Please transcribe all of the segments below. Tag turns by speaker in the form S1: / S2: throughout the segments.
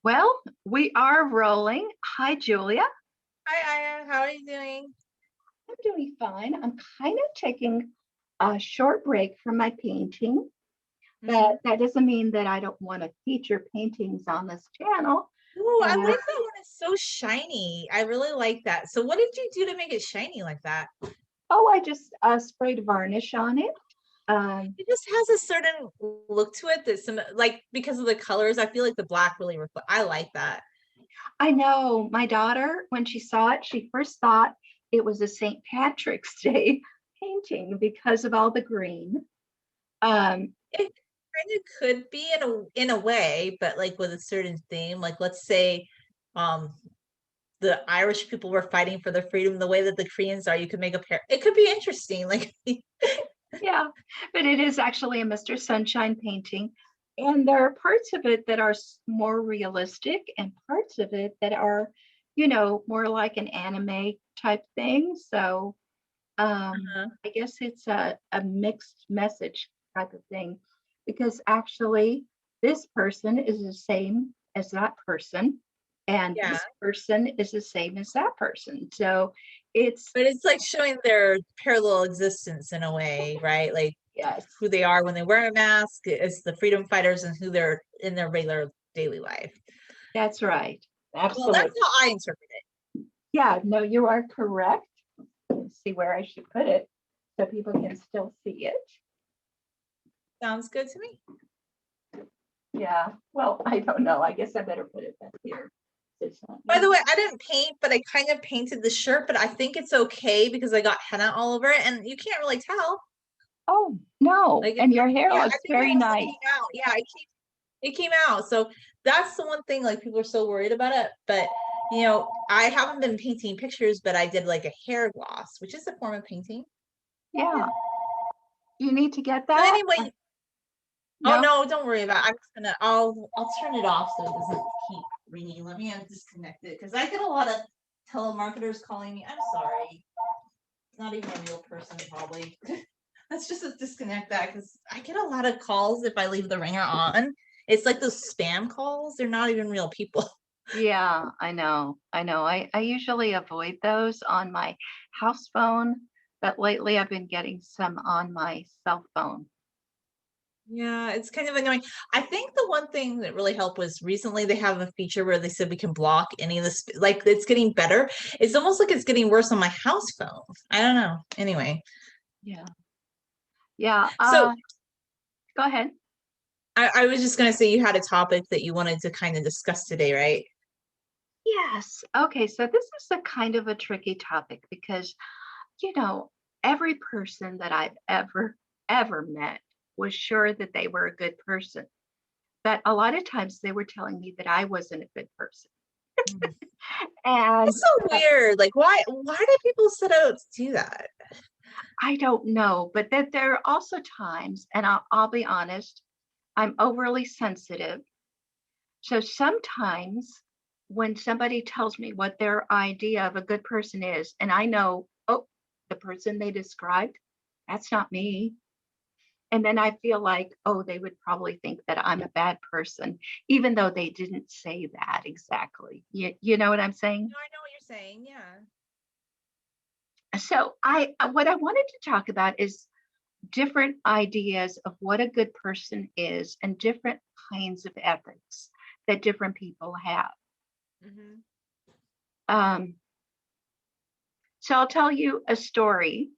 S1: Well, we are rolling. Hi, Julia.
S2: Hi, Aya. How are you doing?
S1: I'm doing fine. I'm kind of taking a short break from my painting,
S2: Mm-hmm.
S1: but that doesn't mean that I don't want to feature paintings on this channel.
S2: Ooh, I
S1: And
S2: like that one. It's so shiny. I really like that. So, what did you do to make it shiny like that?
S1: I just sprayed varnish on it. Um,
S2: It just has a certain look to it that some like because of the colors. I feel like the black really reflect. I like that.
S1: I know my daughter, when she saw it, she first thought it was a St. Patrick's Day painting because of all the green. Um,
S2: It kind of could be in a way, but like with a certain theme. Like let's say, um, the Irish people were fighting for their freedom the way that the Koreans are. You could make a pair. It could be interesting. Like
S1: Yeah, but it is actually a Mr. Sunshine painting. And there are parts of it that are more realistic and parts of it that are, more like an anime type thing. So I guess it's a mixed message type of thing because actually this person is the same as that person, and
S2: yeah.
S1: this person is the same as that person. So it's,
S2: But it's like showing their parallel existence in a way, right? Like
S1: yes,
S2: who they are when they wear a mask is the freedom fighters and who they're in their regular daily life.
S1: that's right.
S2: Well, that's
S1: Absolutely.
S2: how I interpret it.
S1: Yeah, no, you are correct. Let's see where I should put it so people can still see it.
S2: Sounds good to me.
S1: Yeah, well, I don't know. I guess I better put it back here. It's not
S2: By the
S1: here.
S2: way, I didn't paint, but I kind of painted the shirt, but I think it's okay because I got henna all over it and you can't really tell.
S1: Oh, no.
S2: Like
S1: And your hair
S2: yeah, I
S1: looks
S2: think it
S1: very
S2: also
S1: nice.
S2: came out. Yeah, it came out. So that's the one thing like people are so worried about it. But I haven't been painting pictures, but I did like a hair gloss, which is a form of painting.
S1: Yeah. You need to get
S2: So
S1: that?
S2: anyway, oh
S1: No?
S2: no, don't worry about it. I'm just gonna I'll turn it off so it doesn't keep ringing. Let me disconnect it because I get a lot of telemarketers calling me. I'm sorry. It's not even a real person probably. Let's just disconnect that because I get a lot of calls if I leave the ringer on. It's like those spam calls. They're not even real people.
S1: Yeah, I know. I know. I usually avoid those on my house phone, but lately I've been getting some on my cell phone.
S2: Yeah, it's kind of annoying. I think the one thing that really helped was recently they have a feature where they said we can block any of this, like it's getting better. It's almost like it's getting worse on my house phone. I don't know. Anyway,
S1: Yeah. Yeah.
S2: so
S1: Go ahead.
S2: I was just going to say you had a topic that you wanted to kind of discuss today, right?
S1: Yes. Okay. So this is a kind of a tricky topic because, you know, every person that I've ever met was sure that they were a good person. But a lot of times they were telling me that I wasn't a good person.
S2: Mhm.
S1: And
S2: It's so weird. Like, why do people set out to do that?
S1: I don't know, but that there are also times, and I'll be honest, I'm overly sensitive. So sometimes when somebody tells me what their idea of a good person is, and I know, oh, the person they described, that's not me. And then I feel like, oh, they would probably think that I'm a bad person, even though they didn't say that exactly. You know what I'm saying?
S2: No, I know what you're saying. Yeah.
S1: So what I wanted to talk about is different ideas of what a good person is and different kinds of ethics that different people have.
S2: Hmm.
S1: Um, so I'll tell you a story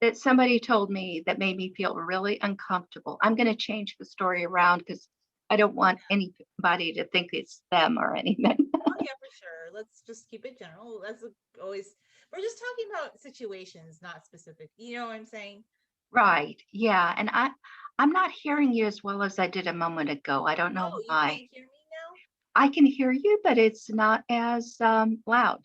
S1: that somebody told me that made me feel really uncomfortable. I'm going to change the story around because I don't want anybody to think it's them or anything.
S2: Oh yeah, for sure. Let's just keep it general. Always. We're just talking about situations, not specific. You know what I'm saying?
S1: Right. Yeah. And I'm not hearing you as well as I did a moment ago. I don't know
S2: Oh, you
S1: why.
S2: can't hear me now?
S1: I can hear you, but it's not as loud.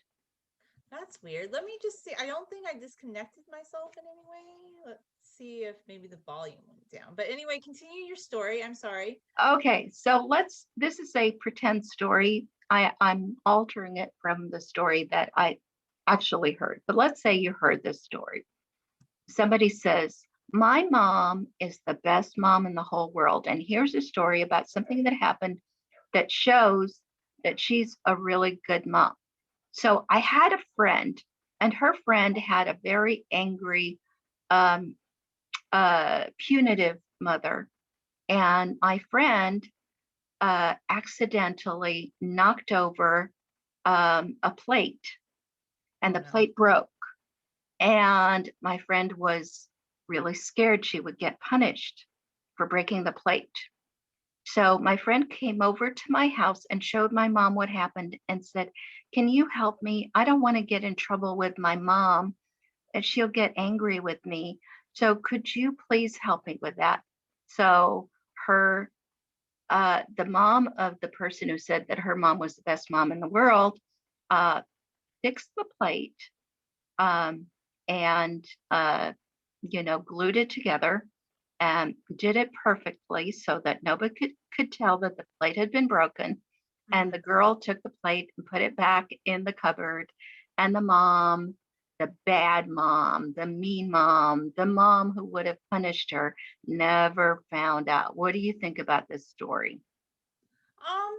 S2: That's weird. Let me just see. I don't think I disconnected myself in any way. Let's see if maybe the volume went down. But anyway, continue your story. I'm sorry.
S1: Okay, so this is a pretend story. I'm altering it from the story that I actually heard. But let's say you heard this story. Somebody says, my mom is the best mom in the whole world. And here's a story about something that happened that shows that she's a really good mom. So I had a friend, and her friend had a very angry, um, punitive mother. And my friend accidentally knocked over a plate, and
S2: Oh
S1: the
S2: no.
S1: plate broke. And my friend was really scared she would get punished for breaking the plate. So my friend came over to my house and showed my mom what happened and said, "Can you help me? I don't want to get in trouble with my mom and she'll get angry with me. So could you please help me with that?" So her the mom of the person who said that her mom was the best mom in the world uh, fixed the plate, um, and glued it together and did it perfectly so that nobody could tell that the plate had been broken. And the
S2: Mhm.
S1: girl took the plate and put it back in the cupboard. And the mom, the bad mom, the mean mom, the mom who would have punished her, never found out. What do you think about this story?
S2: Um,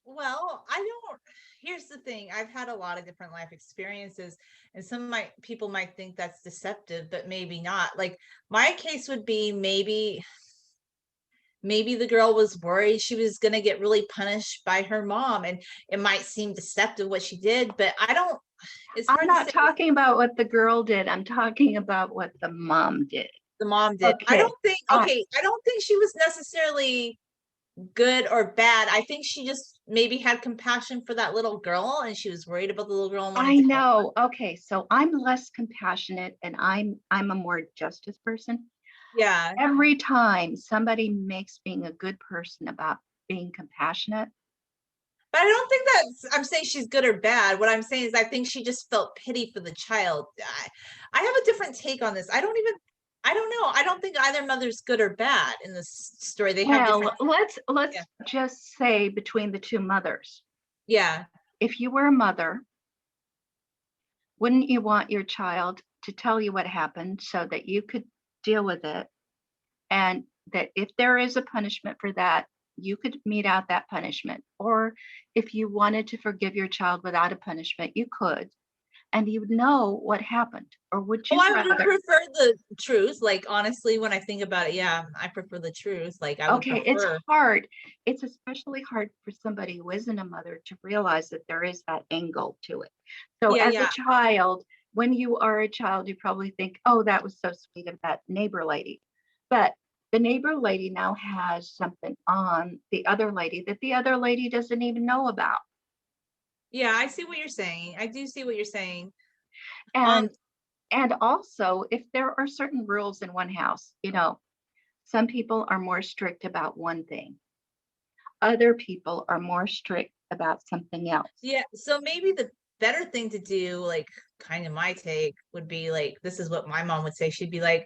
S2: well, I don't, here's the thing. I've had a lot of different life experiences, and some might people might think that's deceptive, but maybe not. Like my case would be maybe the girl was worried she was going to get really punished by her mom, and it might seem deceptive what she did, but I don't, it's
S1: I'm
S2: hard to
S1: not
S2: say.
S1: talking about what the girl did. I'm talking about what the mom did.
S2: The mom did. I
S1: Okay.
S2: don't think,
S1: I
S2: okay, I don't think she was necessarily good or bad. I think she just maybe had compassion for that little girl, and she was worried about the little girl and wanted
S1: I
S2: to help.
S1: know. Okay, so I'm less compassionate and I'm a more justice person.
S2: Yeah.
S1: Every time somebody makes being a good person about being compassionate,
S2: But I don't think that's, I'm saying she's good or bad. What I'm saying is I think she just felt pity for the child. I have a different take on this. I don't know. I don't think either mother's good or bad in this story. They have different.
S1: well, let's
S2: Yeah.
S1: just say between the two mothers.
S2: Yeah.
S1: If you were a mother, wouldn't you want your child to tell you what happened so that you could deal with it, and that if there is a punishment for that, you could mete out that punishment? Or if you wanted to forgive your child without a punishment, you could, and you would know what happened. Or would
S2: Oh,
S1: you
S2: I would
S1: rather?
S2: prefer the truth. Like honestly, when I think about it, yeah, I prefer the truth. Like I would
S1: Okay, it's
S2: prefer.
S1: hard. It's especially hard for somebody who isn't a mother to realize that there is that angle to it. So
S2: Yeah,
S1: as a
S2: yeah.
S1: child, when you are a child, you probably think, "Oh, that was so sweet of that neighbor lady." But the neighbor lady now has something on the other lady that the other lady doesn't even know about.
S2: Yeah, I see what you're saying. I do see what you're saying. Um,
S1: And and also, if there are certain rules in one house, some people are more strict about one thing. Other people are more strict about something else.
S2: yeah, so maybe the better thing to do, like kind of my take, would be like this is what my mom would say. She'd be like,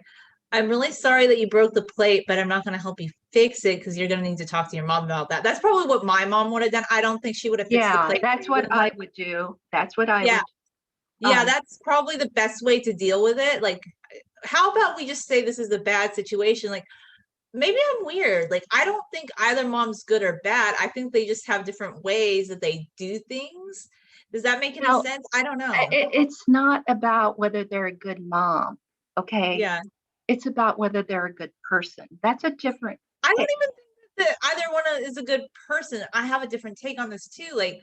S2: I'm really sorry that you broke the plate, but I'm not going to help you fix it because you're going to need to talk to your mom about that. That's probably what my mom would have done. I don't think she would have fixed the
S1: Yeah,
S2: plate.
S1: that's
S2: She would
S1: what
S2: have
S1: I
S2: like,
S1: would do. That's what I
S2: yeah,
S1: would.
S2: yeah,
S1: Um,
S2: that's probably the best way to deal with it. Like, how about we just say this is a bad situation? Like, maybe I'm weird. Like, I don't think either mom's good or bad. I think they just have different ways that they do things. Does that make any
S1: now,
S2: sense? I don't know.
S1: it's not about whether they're a good mom, okay?
S2: Yeah.
S1: It's about whether they're a good person. That's a different
S2: I don't
S1: thing.
S2: even think that either one is a good person. I have a different take on this too. Like,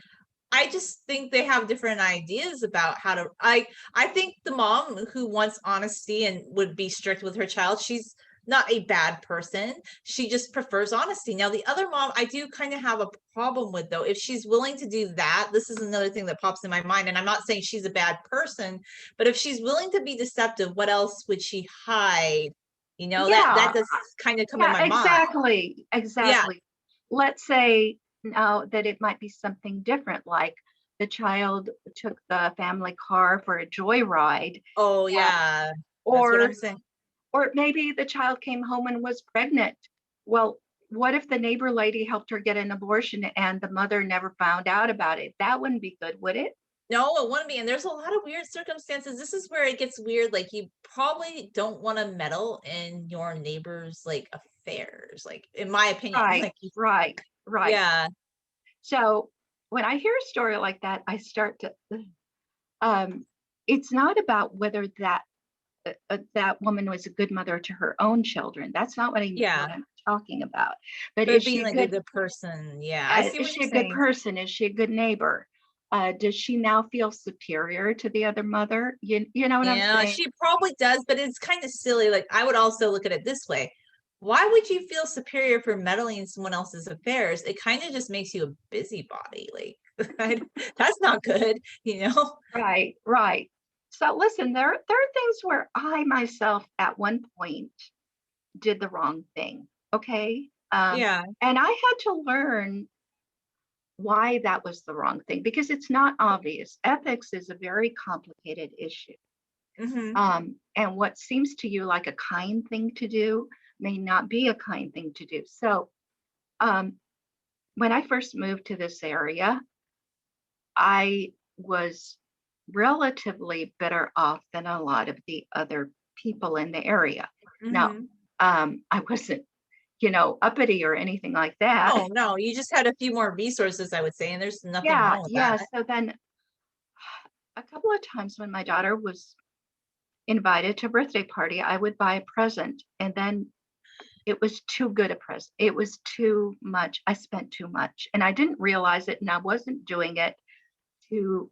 S2: I just think they have different ideas about how to. I think the mom who wants honesty and would be strict with her child, she's not a bad person. She just prefers honesty. Now, the other mom, I do kind of have a problem with though. If she's willing to do that, this is another thing that pops in my mind. And I'm not saying she's a bad person, but if she's willing to be deceptive, what else would she hide? That
S1: Yeah,
S2: does kind of come in
S1: yeah,
S2: my mind.
S1: exactly,
S2: Yeah.
S1: exactly. Let's say now that it might be something different, like the child took the family car for a joyride,
S2: Oh,
S1: uh,
S2: yeah. That's what I'm
S1: or
S2: saying.
S1: or maybe the child came home and was pregnant. Well, what if the neighbor lady helped her get an abortion and the mother never found out about it? That wouldn't be good, would it?
S2: No, it wouldn't be. And there's a lot of weird circumstances. This is where it gets weird. Like you probably don't want to meddle in your neighbor's like affairs, like in my opinion.
S1: Right,
S2: Like
S1: right, right.
S2: yeah.
S1: So when I hear a story like that, I start to, um, it's not about whether that woman was a good mother to her own children. That's not what
S2: Yeah.
S1: I'm talking about. But
S2: But
S1: is she
S2: being
S1: a
S2: like a
S1: good
S2: good person. Yeah. I see
S1: is
S2: what
S1: she
S2: you're
S1: a good
S2: saying.
S1: person? Is she a good neighbor? Does she now feel superior to the other mother? You know what I'm
S2: Yeah,
S1: saying?
S2: she probably does, but it's kind of silly. Like, I would also look at it this way. Why would you feel superior for meddling in someone else's affairs? It kind of just makes you a busybody. Like, that's not good, you know?
S1: Right, right. So listen, there are things where I myself at one point did the wrong thing. Okay.
S2: Yeah.
S1: And I had to learn why that was the wrong thing because it's not obvious. Ethics is a very complicated issue.
S2: Hmm.
S1: And what seems to you like a kind thing to do may not be a kind thing to do. So, um, when I first moved to this area, I was relatively better off than a lot of the other people in the area. Now,
S2: Hmm.
S1: I wasn't, uppity or anything like that.
S2: Oh, no, you just had a few more resources, I would say, and there's nothing
S1: Yeah,
S2: wrong with
S1: yeah.
S2: that.
S1: So then a couple of times when my daughter was invited to a birthday party, I would buy a present and then it was too good a present. It was too much. I spent too much and I didn't realize it and I wasn't doing it to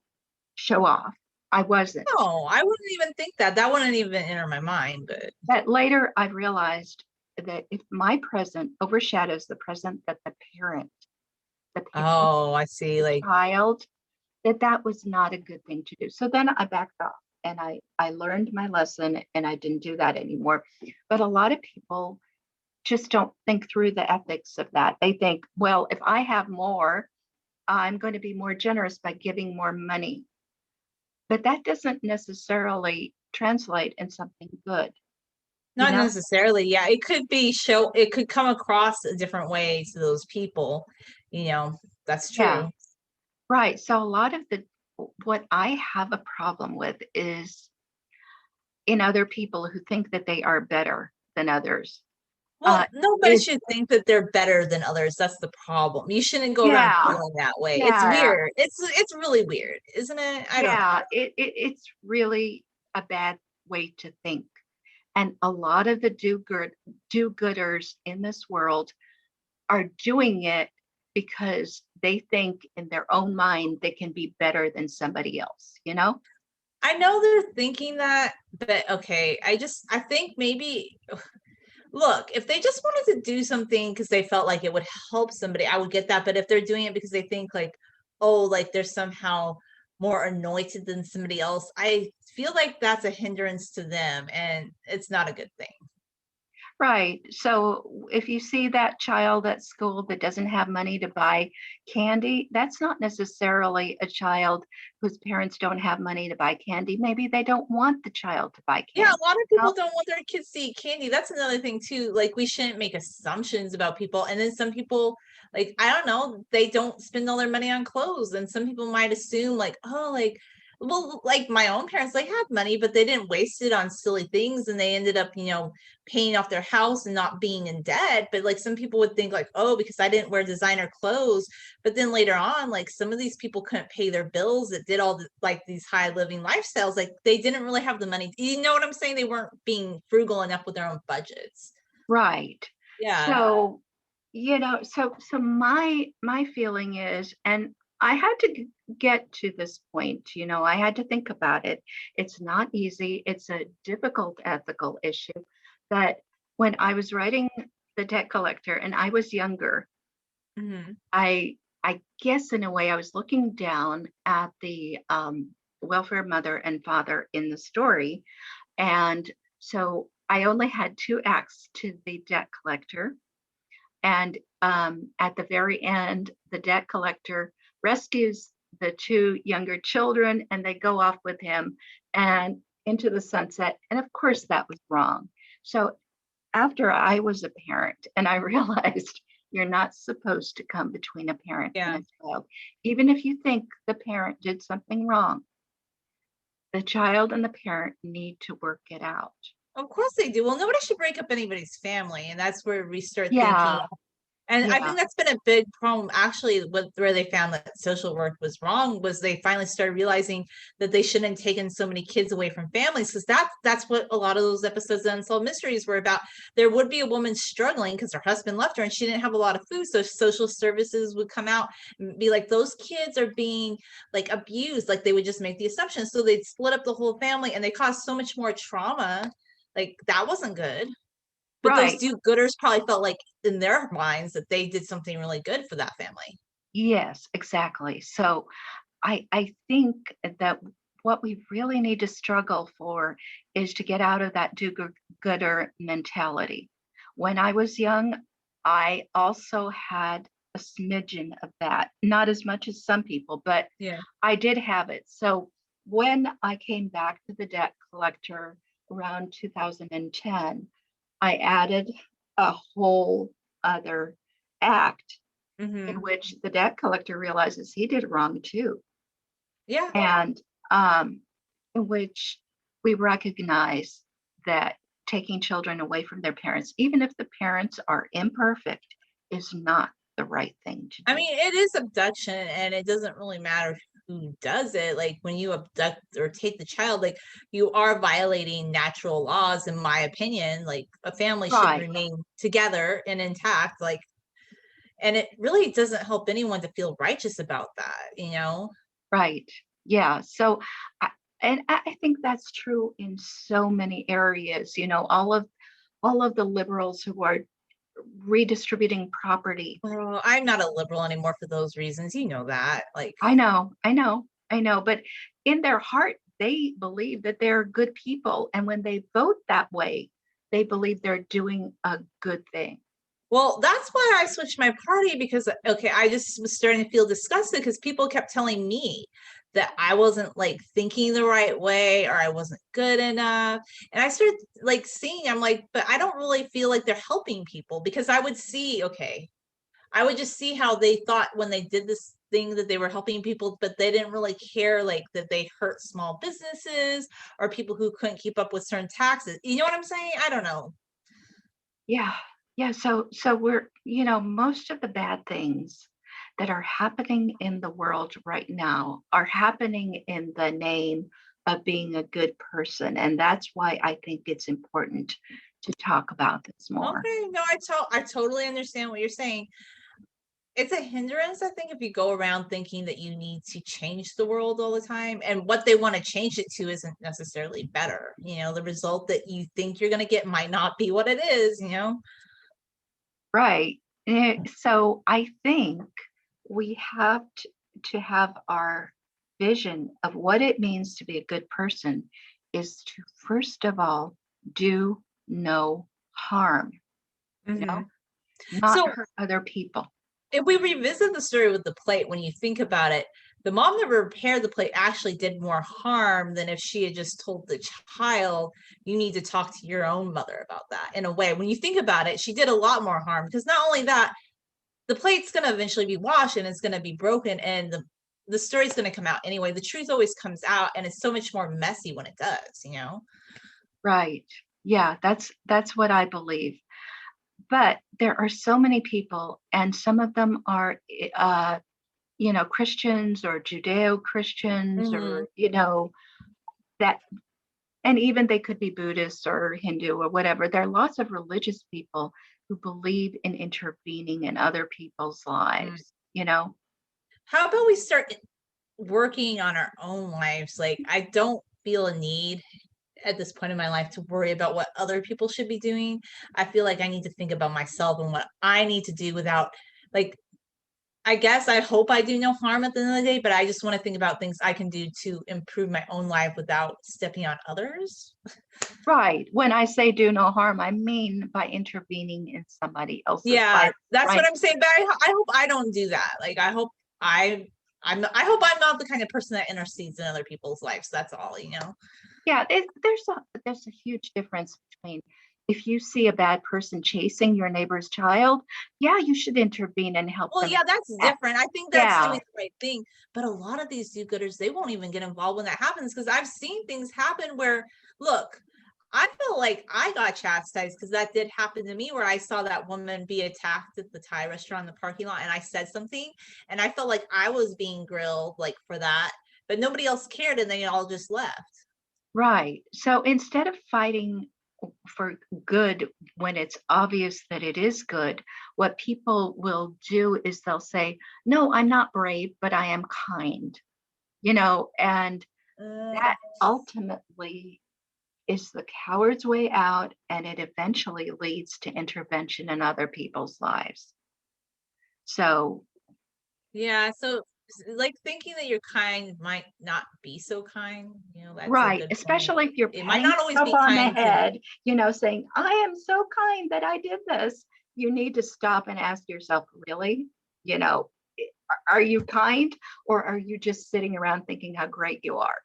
S1: show off. I wasn't.
S2: No, I wouldn't even think that. That wouldn't even enter my mind, but
S1: But later I realized that if my present overshadows the present that the parent,
S2: oh, I see.
S1: the
S2: Like,
S1: child, that was not a good thing to do. So then I backed off and I learned my lesson and I didn't do that anymore. But a lot of people just don't think through the ethics of that. They think, well, if I have more, I'm going to be more generous by giving more money. But that doesn't necessarily translate in something good, you
S2: not
S1: know?
S2: necessarily. Yeah, it could be it could come across a different way to those people. You know, that's
S1: Yeah,
S2: true.
S1: right. So a lot of what I have a problem with is in other people who think that they are better than others. Uh,
S2: Well, nobody
S1: is
S2: should think that they're better than others. That's the problem. You shouldn't go around
S1: yeah,
S2: feeling that way. It's
S1: yeah,
S2: weird. It's really weird, isn't it? I don't know.
S1: yeah. It's really a bad way to think. And a lot of the do-gooders in this world are doing it because they think in their own mind they can be better than somebody else, you know?
S2: I know they're thinking that, but okay. I think maybe look, if they just wanted to do something because they felt like it would help somebody, I would get that. But if they're doing it because they think like, oh, like they're somehow more anointed than somebody else, I feel like that's a hindrance to them and it's not a good thing.
S1: Right. So if you see that child at school that doesn't have money to buy candy, that's not necessarily a child whose parents don't have money to buy candy. Maybe they don't want the child to buy
S2: Yeah,
S1: candy.
S2: a lot of
S1: No,
S2: people don't want their kids to eat candy. That's another thing too. Like we shouldn't make assumptions about people. And then some people, like, I don't know, they don't spend all their money on clothes. And some people might assume like, oh, like, well, like my own parents, they had money, but they didn't waste it on silly things and they ended up, paying off their house and not being in debt. But like some people would think like, oh, because I didn't wear designer clothes. But then later on, like some of these people couldn't pay their bills that did all the, like these high living lifestyles. Like they didn't really have the money. You know what I'm saying? They weren't being frugal enough with their own budgets.
S1: right.
S2: Yeah.
S1: So, so my feeling is, and I had to get to this point, I had to think about it. It's not easy. It's a difficult ethical issue. But when I was writing The Debt Collector and I was younger,
S2: Hmm.
S1: I guess in a way I was looking down at the welfare mother and father in the story. And so I only had two acts to The Debt Collector. And at the very end, the debt collector rescues the two younger children and they go off with him and into the sunset. And of course, that was wrong. So after I was a parent and I realized you're not supposed to come between a parent and
S2: Yeah.
S1: a child, even if you think the parent did something wrong, the child and the parent need to work it out.
S2: Of course they do. Well, nobody should break up anybody's family. And that's where we start thinking,
S1: Yeah,
S2: And I
S1: Yeah,
S2: think that's been a big problem actually with where they found that social work was wrong was they finally started realizing that they shouldn't have taken so many kids away from families because that's what a lot of those episodes of Unsolved Mysteries were about. There would be a woman struggling because her husband left her and she didn't have a lot of food. So social services would come out and be like, those kids are being like abused. Like they would just make the assumption. So they'd split up the whole family and they caused so much more trauma. Like that wasn't good. But those
S1: right.
S2: do-gooders probably felt like in their minds that they did something really good for that family.
S1: Yes, exactly. So I think that what we really need to struggle for is to get out of that do-gooder mentality. When I was young, I also had a smidgen of that, not as much as some people, but
S2: Yeah.
S1: I did have it. So when I came back to the debt collector around 2010, I added a whole other act in
S2: Mm-hmm.
S1: which the debt collector realizes he did wrong too,
S2: Yeah.
S1: and in which we recognize that taking children away from their parents, even if the parents are imperfect, is not the right thing to
S2: I
S1: do.
S2: mean, it is abduction and it doesn't really matter who does it. Like when you abduct or take the child, like you are violating natural laws, in my opinion. Like a family should
S1: Right,
S2: remain together and intact. Like, and it really doesn't help anyone to feel righteous about that, you know?
S1: right. Yeah. So, I, and I think that's true in so many areas. You know, all of the liberals who are redistributing property.
S2: Well, I'm not a liberal anymore for those reasons. You know that. Like,
S1: I know, I know, I know, but in their heart, they believe that they're good people, and when they vote that way, they believe they're doing a good thing.
S2: well, that's why I switched my party because, okay, I just was starting to feel disgusted because people kept telling me that I wasn't like thinking the right way or I wasn't good enough. And I started like seeing, I'm like, but I don't really feel like they're helping people because I would see, okay, I would just see how they thought when they did this thing that they were helping people, but they didn't really care like that they hurt small businesses or people who couldn't keep up with certain taxes. You know what I'm saying? I don't know.
S1: Yeah. Yeah, so we're, you know, most of the bad things that are happening in the world right now are happening in the name of being a good person, and that's why I think it's important to talk about this more.
S2: Okay, no, I totally understand what you're saying. It's a hindrance, I think, if you go around thinking that you need to change the world all the time, and what they want to change it to isn't necessarily better. You know, the result that you think you're going to get might not be what it is, you know?
S1: Right. So I think we have to have our vision of what it means to be a good person is to first of all do no harm, you know,
S2: Hmm.
S1: not
S2: So
S1: hurt other people.
S2: if we revisit the story with the plate, when you think about it, the mom that repaired the plate actually did more harm than if she had just told the child, you need to talk to your own mother about that. In a way, when you think about it, she did a lot more harm because not only that, the plate's going to eventually be washed and it's going to be broken and the story's going to come out anyway. The truth always comes out and it's so much more messy when it does, you know?
S1: Right. Yeah, that's what I believe. But there are so many people, and some of them are you know, Christians or Judeo-Christians
S2: Hmm.
S1: or, you know, that, and even they could be Buddhist or Hindu or whatever. There are lots of religious people who believe in intervening in other people's lives, you know?
S2: How about we start working on our own lives? Like, I don't feel a need at this point in my life to worry about what other people should be doing. I feel like I need to think about myself and what I need to do without, like, I guess I hope I do no harm at the end of the day, but I just want to think about things I can do to improve my own life without stepping on others.
S1: Right. When I say do no harm, I mean by intervening in somebody else's
S2: Yeah,
S1: life,
S2: that's what
S1: right?
S2: I'm saying. But I hope I don't do that. Like I I hope I'm not the kind of person that intercedes in other people's lives. That's all, you know.
S1: Yeah, there's a huge difference between if you see a bad person chasing your neighbor's child, yeah, you should intervene and help
S2: Well,
S1: them.
S2: yeah, that's
S1: Yeah,
S2: different. I think that's
S1: yeah,
S2: doing the right thing. But a lot of these do-gooders, they won't even get involved when that happens because I've seen things happen where, look, I feel like I got chastised because that did happen to me where I saw that woman be attacked at the Thai restaurant in the parking lot and I said something and I felt like I was being grilled like for that, but nobody else cared and they all just left.
S1: Right. So instead of fighting for good when it's obvious that it is good, what people will do is they'll say, "No, I'm not brave, but I am kind." And
S2: Uh,
S1: that ultimately is the coward's way out, and it eventually leads to intervention in other people's lives. So,
S2: yeah, so like thinking that you're kind might not be so kind, that's a
S1: right,
S2: good point.
S1: especially if you're
S2: It might
S1: patting
S2: not always
S1: yourself
S2: be
S1: on the
S2: kind to,
S1: head, saying, "I am so kind that I did this." You need to stop and ask yourself, really? You know, are you kind, or are you just sitting around thinking how great you are?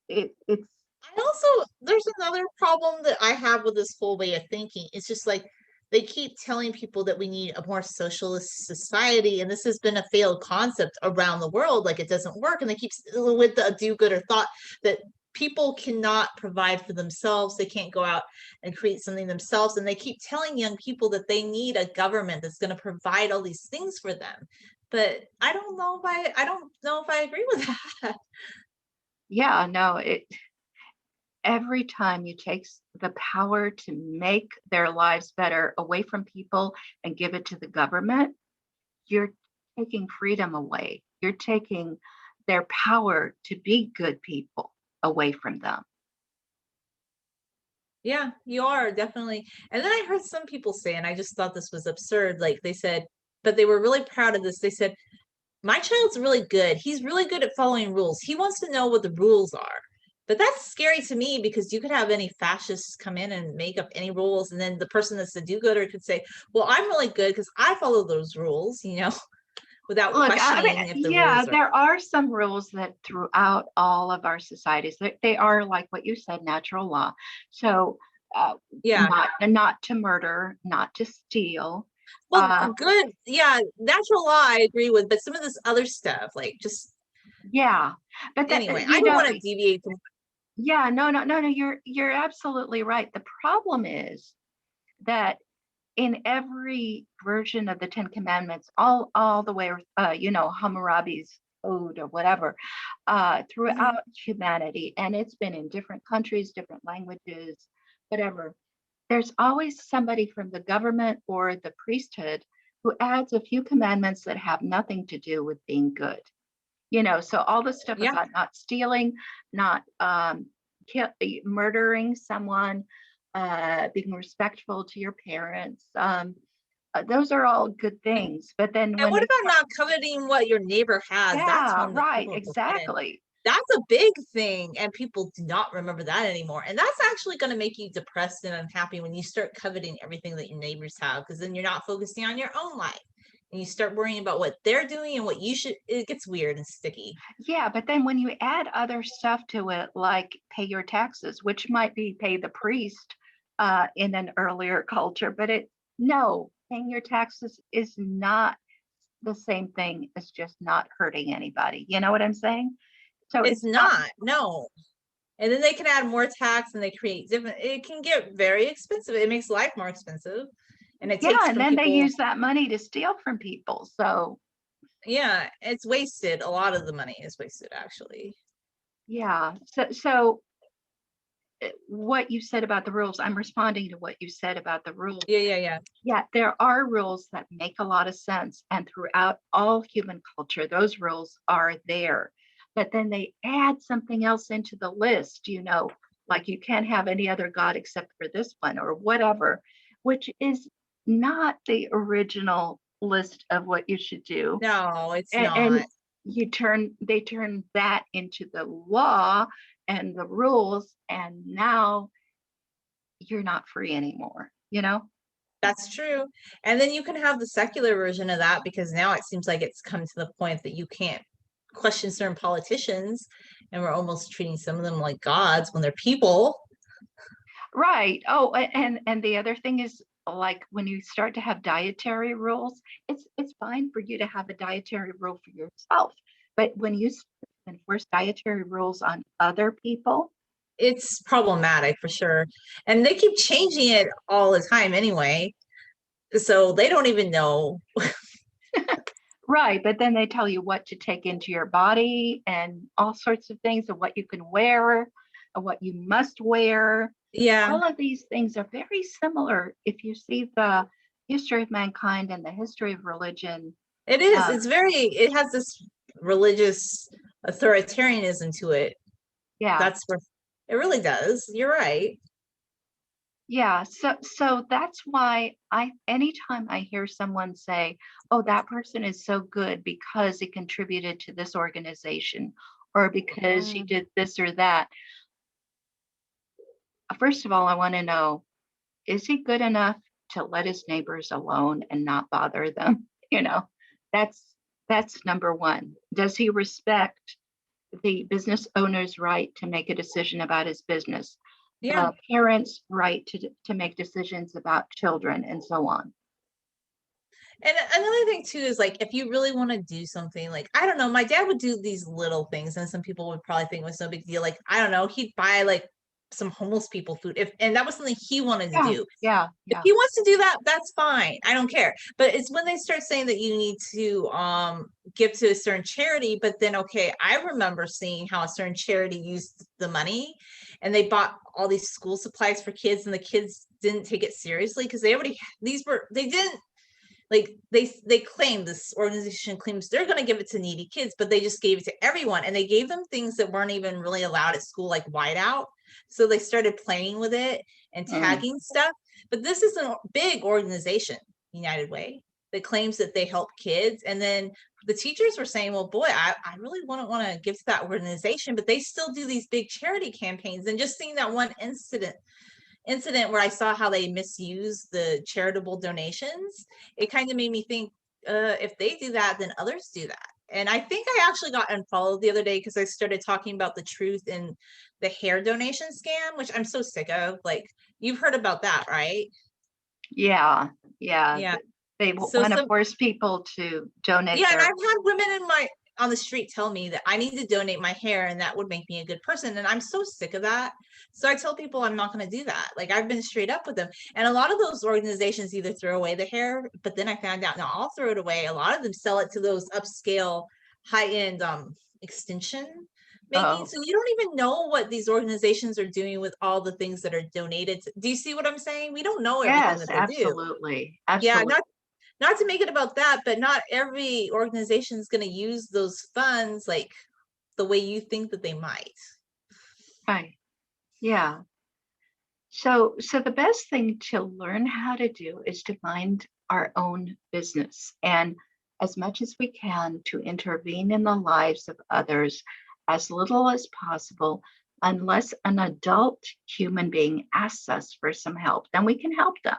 S1: It's
S2: I also there's another problem that I have with this whole way of thinking. It's just like they keep telling people that we need a more socialist society, and this has been a failed concept around the world. Like it doesn't work, and they keep with the do-gooder thought that people cannot provide for themselves. They can't go out and create something themselves, and they keep telling young people that they need a government that's going to provide all these things for them. But I don't know if I agree with that.
S1: yeah, no, every time you take the power to make their lives better away from people and give it to the government, you're taking freedom away. You're taking their power to be good people away from them.
S2: Yeah, you are definitely. And then I heard some people say, and I just thought this was absurd. Like they said, but they were really proud of this. They said, my child's really good. He's really good at following rules. He wants to know what the rules are. But that's scary to me because you could have any fascists come in and make up any rules. And then the person that's the do gooder could say, well, I'm really good because I follow those rules, without
S1: Look, I mean,
S2: questioning if the
S1: yeah,
S2: rules are.
S1: there are some rules that throughout all of our societies, they are like what you said, natural law. So, uh,
S2: Yeah.
S1: not to murder, not to steal.
S2: Well,
S1: Uh,
S2: good. Yeah. Natural law, I agree with. But some of this other stuff, like just
S1: yeah, but that
S2: anyway, I don't want to deviate from.
S1: yeah, no, no, no, no. You're absolutely right. The problem is that in every version of the Ten Commandments, all the way, Hammurabi's code or whatever,
S2: Mhm.
S1: throughout humanity, and it's been in different countries, different languages, whatever. There's always somebody from the government or the priesthood who adds a few commandments that have nothing to do with being good. So all the stuff
S2: Yeah.
S1: about not stealing, not murdering someone, being respectful to your parents. Those are all good things. But then
S2: And
S1: when
S2: what
S1: they
S2: about
S1: start,
S2: not coveting what your neighbor has? That's
S1: yeah,
S2: one that
S1: right,
S2: people forget.
S1: exactly.
S2: That's a big thing, and people do not remember that anymore. And that's actually going to make you depressed and unhappy when you start coveting everything that your neighbors have, because then you're not focusing on your own life. And you start worrying about what they're doing and what you should, it gets weird and sticky.
S1: Yeah, but then when you add other stuff to it, like pay your taxes, which might be pay the priest in an earlier culture, but no, paying your taxes is not the same thing as just not hurting anybody. You know what I'm saying? So
S2: It's
S1: it's not,
S2: not, no. And then they can add more tax and they create different, it can get very expensive. It makes life more expensive. And it
S1: yeah,
S2: takes
S1: and
S2: from
S1: then they
S2: people.
S1: use that money to steal from people. So,
S2: Yeah, it's wasted. A lot of the money is wasted, actually.
S1: yeah. So what you said about the rules, I'm responding to what you said about the rules.
S2: Yeah, yeah, yeah.
S1: Yeah, there are rules that make a lot of sense. And throughout all human culture, those rules are there. But then they add something else into the list, like you can't have any other God except for this one or whatever, which is not the original list of what you should do.
S2: No, it's
S1: And
S2: not.
S1: they turn that into the law and the rules, and now you're not free anymore.
S2: That's true. And then you can have the secular version of that because now it seems like it's come to the point that you can't question certain politicians and we're almost treating some of them like gods when they're people.
S1: Right. Oh, and the other thing is, like, when you start to have dietary rules, it's fine for you to have a dietary rule for yourself, but when you enforce dietary rules on other people,
S2: it's problematic for sure. And they keep changing it all the time anyway. So they don't even know.
S1: Right, but then they tell you what to take into your body and all sorts of things and what you can wear and what you must wear.
S2: Yeah,
S1: All of these things are very similar if you see the history of mankind and the history of religion.
S2: it is.
S1: Uh,
S2: It's very, it has this religious authoritarianism to it.
S1: yeah,
S2: That's where it really does. You're right.
S1: yeah. So that's why anytime I hear someone say, "Oh, that person is so good because he contributed to this organization or because he
S2: Mm.
S1: did this or that," first of all, I want to know, is he good enough to let his neighbors alone and not bother them? You know, that's that's number one. Does he respect the business owner's right to make a decision about his business,
S2: Yeah.
S1: the parents' right to make decisions about children, and so on?
S2: And another thing too is like if you really want to do something, like I don't know, my dad would do these little things, and some people would probably think it was no big deal. Like I don't know, he'd buy like some homeless people food if and that was something he wanted to
S1: Yeah,
S2: do.
S1: yeah,
S2: If
S1: yeah.
S2: he wants to do that, that's fine. I don't care. But it's when they start saying that you need to give to a certain charity, but then okay, I remember seeing how a certain charity used the money and they bought all these school supplies for kids and the kids didn't take it seriously because they already these were they didn't like they claim this organization claims they're going to give it to needy kids, but they just gave it to everyone and they gave them things that weren't even really allowed at school, like whiteout. So they started playing with it and
S1: Mm.
S2: tagging stuff. But this is a big organization, United Way, that claims that they help kids. And then the teachers were saying, well, boy, I really wouldn't want to give to that organization, but they still do these big charity campaigns. And just seeing that one incident where I saw how they misuse the charitable donations, it kind of made me think, if they do that, then others do that. And I think I actually got unfollowed the other day because I started talking about the truth in the hair donation scam, which I'm so sick of. Like, you've heard about that, right?
S1: Yeah, yeah.
S2: Yeah.
S1: They
S2: So
S1: want to
S2: some
S1: force people to donate
S2: Yeah, and I've
S1: their.
S2: had women in my on the street tell me that I need to donate my hair and that would make me a good person. And I'm so sick of that. So I tell people I'm not going to do that. Like I've been straight up with them. And a lot of those organizations either throw away the hair, but then I found out now I'll throw it away. A lot of them sell it to those upscale high-end extension making.
S1: Oh,
S2: So you don't even know what these organizations are doing with all the things that are donated. Do you see what I'm saying? We don't know everything
S1: yes,
S2: that they do.
S1: absolutely,
S2: Yeah,
S1: absolutely.
S2: not to make it about that, but not every organization is going to use those funds like the way you think that they might.
S1: Right. Yeah. So the best thing to learn how to do is to mind our own business and as much as we can to intervene in the lives of others as little as possible unless an adult human being asks us for some help, then we can help them.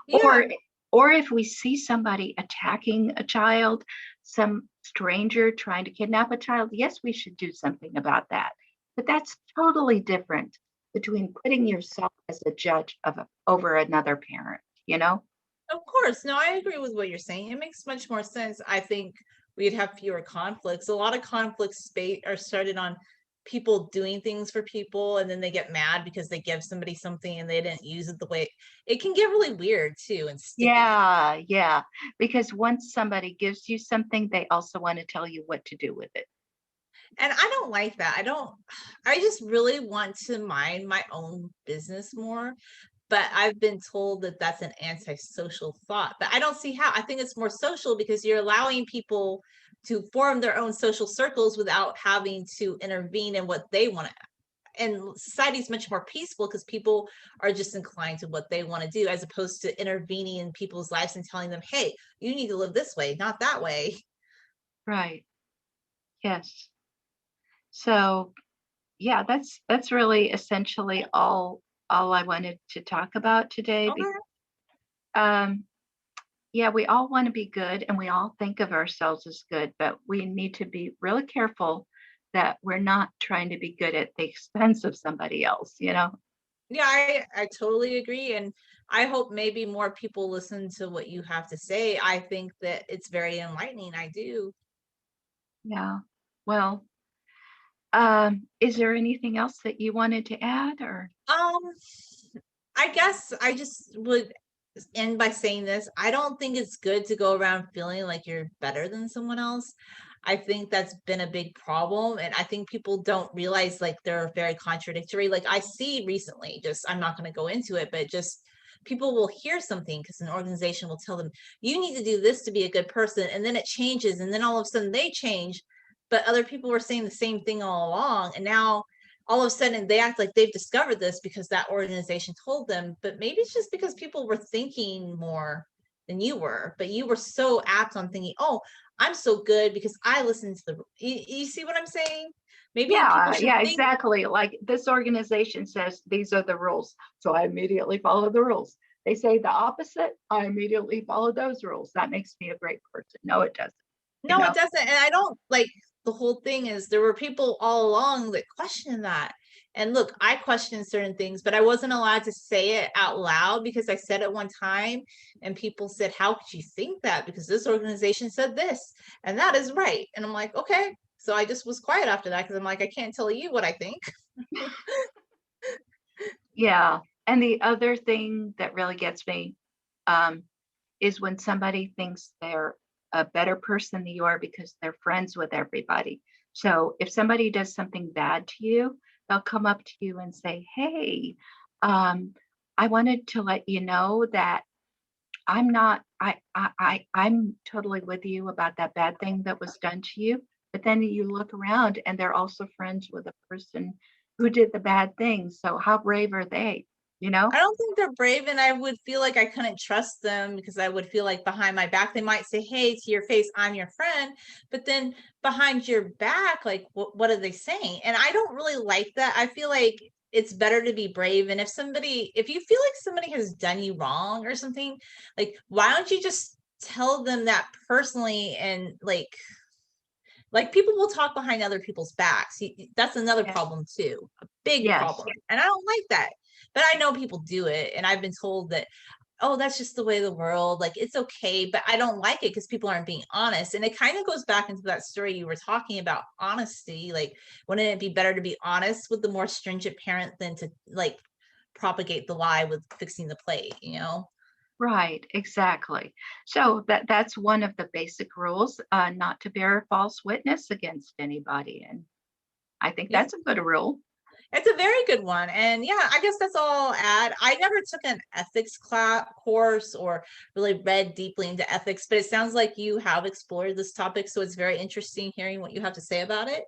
S2: Yeah,
S1: Or if we see somebody attacking a child, some stranger trying to kidnap a child, yes, we should do something about that. But that's totally different between putting yourself as a judge over another parent, you know?
S2: of course. No, I agree with what you're saying. It makes much more sense. I think we'd have fewer conflicts. A lot of conflicts are started on people doing things for people and then they get mad because they give somebody something and they didn't use it the way it can get really weird too and sticky.
S1: Yeah, yeah. Because once somebody gives you something, they also want to tell you what to do with it.
S2: And I don't like that. I just really want to mind my own business more. But I've been told that that's an antisocial thought. But I don't see how. I think it's more social because you're allowing people to form their own social circles without having to intervene in what they want to. And society is much more peaceful because people are just inclined to what they want to do as opposed to intervening in people's lives and telling them, hey, you need to live this way, not that way.
S1: Right. Yes. So yeah, that's really essentially all I wanted to talk about today.
S2: Okay.
S1: Um, yeah, we all want to be good and we all think of ourselves as good, but we need to be really careful that we're not trying to be good at the expense of somebody else, you know?
S2: Yeah, I totally agree. And I hope maybe more people listen to what you have to say. I think that it's very enlightening. I do.
S1: Yeah. Well, Is there anything else that you wanted to add or?
S2: Um, I guess I just would end by saying this. I don't think it's good to go around feeling like you're better than someone else. I think that's been a big problem. And I think people don't realize like they're very contradictory. Like I see recently, just I'm not going to go into it, but just people will hear something because an organization will tell them, you need to do this to be a good person. And then it changes. And then all of a sudden they change. But other people were saying the same thing all along. And now all of a sudden they act like they've discovered this because that organization told them, but maybe it's just because people were thinking more than you were, but you were so apt on thinking, oh, I'm so good because I listened to you see what I'm saying? Maybe people
S1: Yeah,
S2: should
S1: yeah,
S2: think,
S1: exactly. Like this organization says these are the rules. So I immediately follow the rules. They say the opposite, I immediately follow those rules. That makes me a great person. No, it doesn't, you
S2: no, it
S1: know?
S2: doesn't. And I don't like the whole thing is there were people all along that questioned that. And look, I questioned certain things, but I wasn't allowed to say it out loud because I said it one time and people said, how could you think that? Because this organization said this and that is right. And I'm like, okay. So I just was quiet after that because I'm like, I can't tell you what I think.
S1: Yeah. And the other thing that really gets me um, is when somebody thinks they're a better person than you are because they're friends with everybody. So if somebody does something bad to you, they'll come up to you and say, "Hey, um, I wanted to let you know that I'm not, I'm totally with you about that bad thing that was done to you." But then you look around and they're also friends with a person who did the bad thing. So how brave are they? You know?
S2: I don't think they're brave, and I would feel like I couldn't trust them because I would feel like behind my back they might say, "Hey, to your face, I'm your friend," but then behind your back, like, what are they saying? And I don't really like that. I feel like it's better to be brave. And if you feel like somebody has done you wrong or something, like, why don't you just tell them that personally and like people will talk behind other people's backs. That's another
S1: Yeah.
S2: problem too, a big
S1: Yes.
S2: problem. And I don't like that. But I know people do it. And I've been told that, oh, that's just the way of the world. Like it's okay. But I don't like it because people aren't being honest. And it kind of goes back into that story you were talking about honesty. Like, wouldn't it be better to be honest with the more stringent parent than to like propagate the lie with fixing the plate, you know?
S1: Right, exactly. So that's one of the basic rules, not to bear false witness against anybody. And I think
S2: Yeah.
S1: that's a good rule.
S2: It's a very good one. And yeah, I guess that's all I'll add. I never took an ethics class course or really read deeply into ethics, but it sounds like you have explored this topic. So it's very interesting hearing what you have to say about it.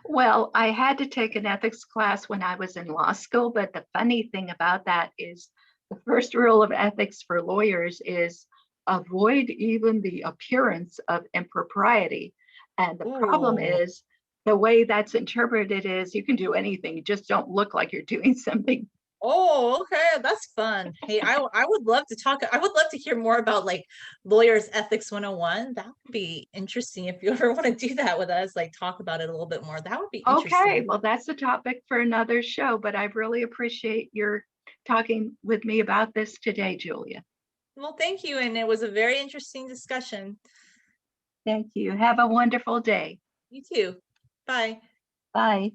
S1: Well, I had to take an ethics class when I was in law school, but the funny thing about that is the first rule of ethics for lawyers is avoid even the appearance of impropriety. And the problem
S2: Ooh.
S1: is the way that's interpreted is you can do anything, you just don't look like you're doing something.
S2: Oh, okay. That's fun. Hey, I would love to talk. I would love to hear more about like lawyers ethics 101. That would be interesting if you ever want to do that with us, like talk about it a little bit more. That would be
S1: Okay,
S2: interesting.
S1: well, that's a topic for another show, but I really appreciate your talking with me about this today, Julia.
S2: Well, thank you. And it was a very interesting discussion.
S1: Thank you. Have a wonderful day.
S2: You too. Bye.
S1: Bye.